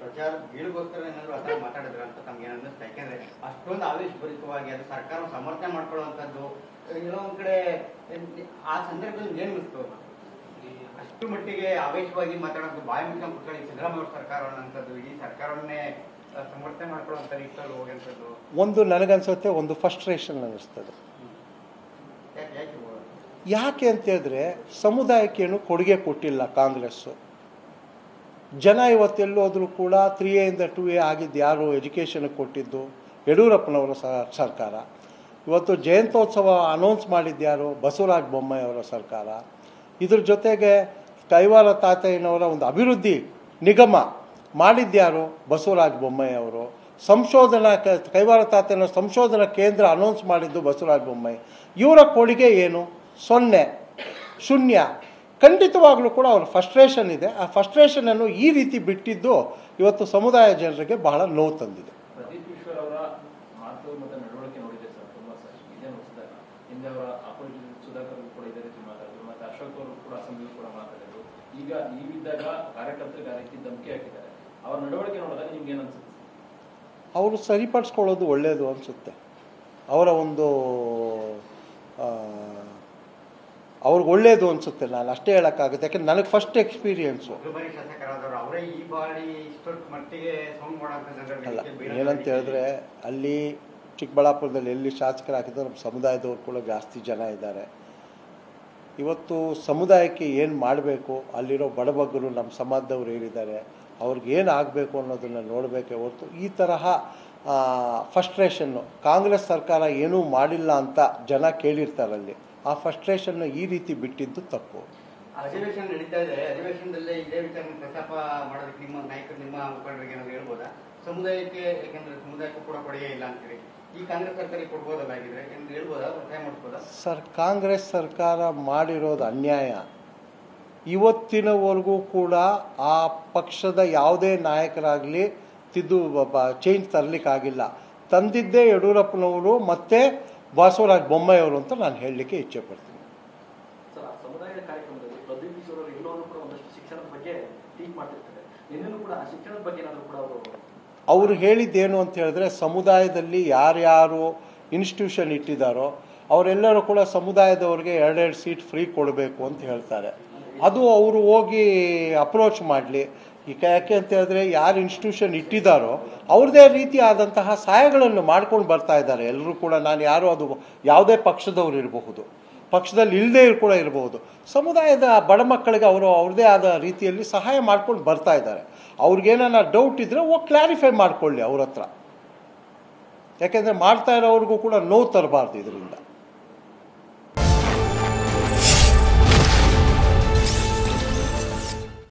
ಪ್ರಚಾರ ಬೀಳ್ಗೋಸ್ಕರ ಏನಾದ್ರು ಆ ಥರ ಮಾತಾಡಿದ್ರ ಅಂತ ತಮ್ಗೆ ಅನ್ನಿಸ್ತಾ? ಯಾಕೆಂದ್ರೆ ಅಷ್ಟೊಂದು ಆವೇಶಭರಿತವಾಗಿ ಅದು ಸರ್ಕಾರ ಸಮರ್ಥನೆ ಮಾಡ್ಕೊಳ್ಳುವಂಥದ್ದು ಎಲ್ಲೋ ಒಂದ್ ಕಡೆ ಆ ಸಂದರ್ಭದಲ್ಲಿ ಏನ್ ಅನಿಸ್ತು? ಅಷ್ಟು ಮಟ್ಟಿಗೆ ಆವೇಶವಾಗಿ ಮಾತಾಡೋದು, ಬಾಯಿ ಮುಚ್ಕೊಂಡು ಕುತ್ಕೊಳ್ಳಿ ಸಿದ್ದರಾಮಯ್ಯ ಅವ್ರ ಸರ್ಕಾರ ಅನ್ನೋಂಥದ್ದು, ಇಡೀ ಸರ್ಕಾರವನ್ನೇ ಸಮರ್ಥನೆ ಮಾಡ್ಕೊಳ್ಳುವಂಥ ರೀತಿಯಲ್ಲಿ ಹೋಗುವಂಥದ್ದು ಒಂದು ನನಗನ್ಸುತ್ತೆ, ಒಂದು ಫ್ರಸ್ಟ್ರೇಷನ್ ಅನ್ನಿಸ್ತದೆ. ಯಾಕೆ ಅಂತ ಹೇಳಿದ್ರೆ ಸಮುದಾಯಕ್ಕೇನು ಕೊಡುಗೆ ಕೊಟ್ಟಿಲ್ಲ ಕಾಂಗ್ರೆಸ್ಸು. ಜನ ಇವತ್ತೆಲ್ಲೋದ್ರೂ ಕೂಡ 3A ಇಂದ 2A ಆಗಿದ್ದು ಯಾರು ಎಜುಕೇಷನ್ಗೆ ಕೊಟ್ಟಿದ್ದು? ಯಡಿಯೂರಪ್ಪನವರ ಸರ್ಕಾರ. ಇವತ್ತು ಜಯಂತ್ಯೋತ್ಸವ ಅನೌನ್ಸ್ ಮಾಡಿದ್ಯಾರು? ಬಸವರಾಜ ಬೊಮ್ಮಾಯಿ ಅವರ ಸರ್ಕಾರ. ಇದ್ರ ಜೊತೆಗೆ ಕೈವಾರ ತಾತಯ್ಯನವರ ಒಂದು ಅಭಿವೃದ್ಧಿ ನಿಗಮ ಮಾಡಿದ್ಯಾರು? ಬಸವರಾಜ ಬೊಮ್ಮಾಯಿ ಅವರು. ಸಂಶೋಧನಾ ಕೈವಾರ ತಾತಯ್ಯನ ಸಂಶೋಧನಾ ಕೇಂದ್ರ ಅನೌನ್ಸ್ ಮಾಡಿದ್ದು ಬಸವರಾಜ ಬೊಮ್ಮಾಯಿ. ಇವರ ಕೊಡುಗೆ ಏನು? 0, ಶೂನ್ಯ. ಖಂಡಿತವಾಗ್ಲೂ ಕೂಡ ಅವ್ರ ಫ್ರಸ್ಟ್ರೇಷನ್ ಇದೆ. ಆ ಫ್ರಸ್ಟ್ರೇಷನನ್ನು ಈ ರೀತಿ ಬಿಟ್ಟಿದ್ದು ಇವತ್ತು ಸಮುದಾಯ ಜನರಿಗೆ ಬಹಳ ನೋವು ತಂದಿದೆ. ಪ್ರದೀಪ್ ಈಶ್ವರ್ ಅವರ ಮಾತು ಮತ್ತು ನಡವಳಿಕೆ ನೋಡಿದೆ ಸರ್, ತುಂಬ ಸರ್. ಇದೇ ನೋಡಿಸಿದಾಗ ಹಿಂದೆ ಅವರ ಅಪೋಸಿಟ್ ಸುಧಾಕರ್ ಕೂಡ ಇದೇ ರೀತಿ ಮಾತಾಡಿದ್ರು, ಮತ್ತು ಅಶೋಕ್ ಅವರು ಕೂಡ ಅಸೆಂಬ್ಲಿ ಕೂಡ ಮಾತಾಡಿದ್ರು. ಈಗ ನೀವಿದ್ದಾಗ ಕಾರ್ಯಕರ್ತರಿಗೆ ಆ ರೀತಿ ಧಮಕಿ ಹಾಕಿದ್ದಾರೆ. ಅವರ ನಡವಳಿಕೆ ನೋಡಿದಾಗ ನಿಮ್ಗೆ ಏನು ಅನ್ಸುತ್ತೆ? ಅವರು ಸರಿಪಡಿಸ್ಕೊಳ್ಳೋದು ಒಳ್ಳೆಯದು ಅನಿಸುತ್ತೆ. ಅವರ ಒಂದು ಅವ್ರಿಗೆ ಒಳ್ಳೇದು ಅನಿಸುತ್ತೆ. ನಾನು ಅಷ್ಟೇ ಹೇಳೋಕ್ಕಾಗುತ್ತೆ, ಯಾಕೆಂದ್ರೆ ನನಗೆ ಫಸ್ಟ್ ಎಕ್ಸ್ಪೀರಿಯೆನ್ಸು ಅಲ್ಲ. ಏನಂತ ಹೇಳಿದ್ರೆ ಅಲ್ಲಿ ಚಿಕ್ಕಬಳ್ಳಾಪುರದಲ್ಲಿ ಎಲ್ಲಿ ಶಾಸಕರು ಹಾಕಿದ್ರು ನಮ್ಮ ಸಮುದಾಯದವ್ರು ಕೂಡ ಜಾಸ್ತಿ ಜನ ಇದ್ದಾರೆ. ಇವತ್ತು ಸಮುದಾಯಕ್ಕೆ ಏನು ಮಾಡಬೇಕು, ಅಲ್ಲಿರೋ ಬಡಬಗ್ಗರು ನಮ್ಮ ಸಮಾಜದವ್ರು ಏನಿದ್ದಾರೆ ಅವ್ರಿಗೆ ಏನು ಆಗಬೇಕು ಅನ್ನೋದನ್ನು ನೋಡಬೇಕೇ ಹೊರತು ಈ ತರಹ ಫ್ರಸ್ಟ್ರೇಷನ್ನು ಕಾಂಗ್ರೆಸ್ ಸರ್ಕಾರ ಏನೂ ಮಾಡಿಲ್ಲ ಅಂತ ಜನ ಕೇಳಿರ್ತಾರಲ್ಲಿ. ಆ ಫ್ರಸ್ಟ್ರೇಷನ್ನು ಈ ರೀತಿ ಬಿಟ್ಟಿದ್ದು ತಪ್ಪು. ಅಧಿವೇಶನ ನಡೀತಾ ಇದೆ, ಅಧಿವೇಶನದಲ್ಲೇ ಇದೇ ವಿಚಾರ ಪ್ರಸ್ತಾಪ ಮಾಡೋದಕ್ಕೆ ನಿಮ್ಮ ನಾಯಕರು, ನಿಮ್ಮ ಮುಖಂಡರಿಗೆ ಏನಾದ್ರು ಹೇಳ್ಬೋದಾ? ಸಮುದಾಯಕ್ಕೆ, ಯಾಕೆಂದ್ರೆ ಸಮುದಾಯಕ್ಕೂ ಕೂಡ ಕೊಡುಗೆ ಇಲ್ಲ ಅಂತೇಳಿ ಈ ಕಾಂಗ್ರೆಸ್ ಸರ್ಕಾರಕ್ಕೆ ಕೊಡ್ಬೋದಲ್ಲಾಗಿದ್ರೆ ಎಂದು ಹೇಳ್ಬೋದಾ? ಒತ್ತಾಯ ಮಾಡಿಸ್ಬೋದಾ? ಕಾಂಗ್ರೆಸ್ ಸರ್ಕಾರ ಮಾಡಿರೋದು ಅನ್ಯಾಯ. ಇವತ್ತಿನವರೆಗೂ ಕೂಡ ಆ ಪಕ್ಷದ ಯಾವುದೇ ನಾಯಕರಾಗಲಿ ಚೇಂಜ್ ತರಲಿಕ್ಕಾಗಿಲ್ಲ. ತಂದಿದ್ದೇ ಯಡಿಯೂರಪ್ಪನವರು ಮತ್ತು ಬಸವರಾಜ ಬೊಮ್ಮಾಯಿ ಅವರು ಅಂತ ನಾನು ಹೇಳಲಿಕ್ಕೆ ಇಚ್ಛೆ ಪಡ್ತೀನಿ. ಸರ್, ಸಮುದಾಯದ ಕಾರ್ಯಕ್ರಮದಲ್ಲಿ ಪ್ರದೀಪ್ ಈಶ್ವರ್ ಅವರು ಎಲ್ಲರೂ ಕೂಡ ಒಂದಷ್ಟು ಶಿಕ್ಷಣದ ಬಗ್ಗೆ ಟೀಕ್ ಮಾಡ್ತಿರ್ತಾರೆ. ನಿನ್ನೆನೂ ಕೂಡ ಆ ಶಿಕ್ಷಣದ ಬಗ್ಗೆ ಏನಾದರೂ ಕೂಡ ಅವರು ಹೇಳಿದ್ದೇನು ಅಂತ ಹೇಳಿದ್ರೆ, ಸಮುದಾಯದಲ್ಲಿ ಯಾರ್ಯಾರು ಇನ್ಸ್ಟಿಟ್ಯೂಷನ್ ಇಟ್ಟಿದ್ದಾರೋ ಅವರೆಲ್ಲರೂ ಕೂಡ ಸಮುದಾಯದವ್ರಿಗೆ 2 ಸೀಟ್ ಫ್ರೀ ಕೊಡಬೇಕು ಅಂತ ಹೇಳ್ತಾರೆ. ಅದು ಅವರು ಹೋಗಿ ಅಪ್ರೋಚ್ ಮಾಡಲಿ. ಈಗ ಯಾಕೆ ಅಂತ ಹೇಳಿದ್ರೆ, ಯಾರು ಇನ್ಸ್ಟಿಟ್ಯೂಷನ್ ಇಟ್ಟಿದ್ದಾರೋ ಅವ್ರದ್ದೇ ರೀತಿ ಆದಂತಹ ಸಹಾಯಗಳನ್ನು ಮಾಡ್ಕೊಂಡು ಬರ್ತಾ ಇದ್ದಾರೆ ಎಲ್ಲರೂ ಕೂಡ. ನಾನು ಯಾರು ಅದು ಯಾವುದೇ ಪಕ್ಷದವ್ರು ಇರಬಹುದು, ಪಕ್ಷದಲ್ಲಿ ಇಲ್ಲದೇ ಕೂಡ ಇರಬಹುದು, ಸಮುದಾಯದ ಬಡ ಮಕ್ಕಳಿಗೆ ಅವರು ಅವ್ರದ್ದೇ ಆದ ರೀತಿಯಲ್ಲಿ ಸಹಾಯ ಮಾಡ್ಕೊಂಡು ಬರ್ತಾ ಇದ್ದಾರೆ. ಅವ್ರಿಗೇನ ಡೌಟ್ ಇದ್ದರೆ ಕ್ಲಾರಿಫೈ ಮಾಡ್ಕೊಳ್ಳಿ ಅವ್ರ ಹತ್ರ. ಯಾಕೆಂದರೆ ಮಾಡ್ತಾ ಇರೋವ್ರಿಗೂ ಕೂಡ ನೋವು ತರಬಾರ್ದು ಇದರಿಂದ.